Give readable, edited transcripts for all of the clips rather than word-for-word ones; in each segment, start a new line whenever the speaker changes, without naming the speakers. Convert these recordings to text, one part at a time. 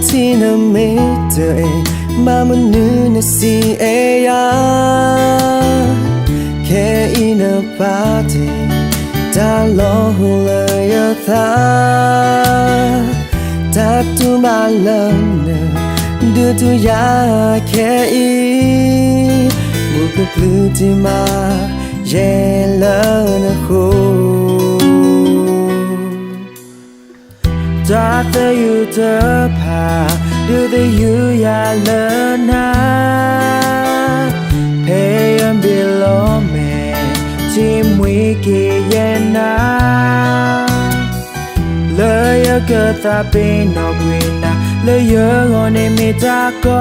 ที่น่ะไม่เจอมามันนึกน่ะสิแค่อีน่ะปาติตาล้อหูเลยตาtu malana du tu ya ke i bu ku pluti ma ye la na ko da the you the pa do the you ya la na pay and below me team we ke ye na le ke ta pe no gwina le yo ngone mi ta ko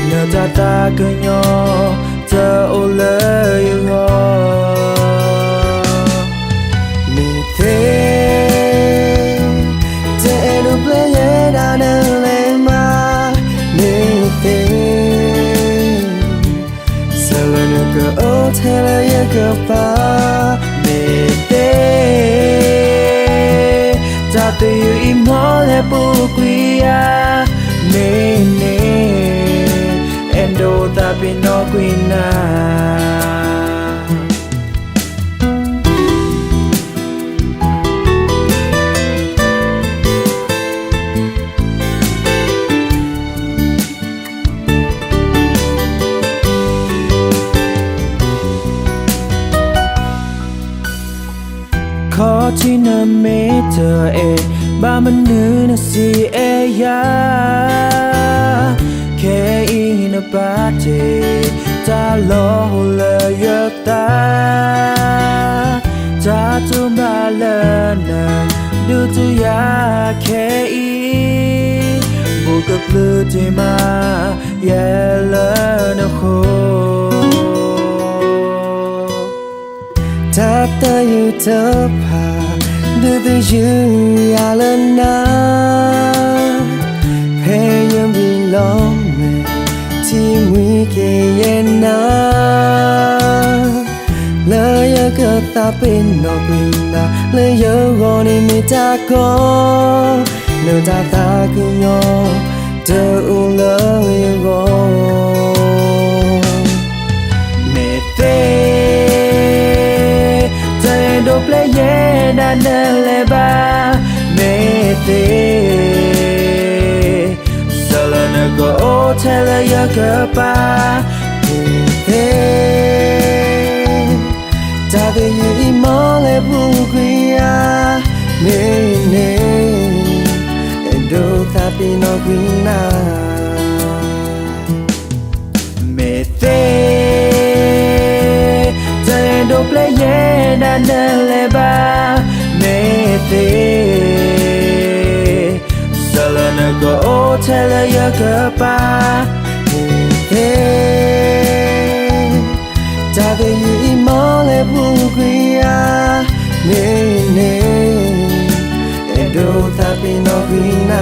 no ta ta ke nyo te o le yo mi te no ple ye da na le ma mi te sala no ke o te le ye ke pa mi te te yu I mole bukuya ne endo ta pino quinaขอที่น่ะไม่เธอบ้ามันนึกน่ะสิยาแค่อีน่ะปาเจตาล้อเลยยตาจะจุบาลนะดูตัวยาแค่อีบุกปลื้มที่มาเยลนะโคทับตาอยู่เธอพาดูแต่ยืนยาละนะพยายามบินลมที่มีแค่เย็นนะเลยก็ตาเป็นนกวินาเลยยังรอในมิตาโกเนื้อตาคือโยเธออุ่นเลยรอdo play da na leba me te sala na go tell ya ka pa te ta de yi mo le bu kuya me ne do ta pi no kuina me te do play da na leba me te sala na go tell ya ka pa te ta de yi mo le bu kuya me ne do ta pi no kuina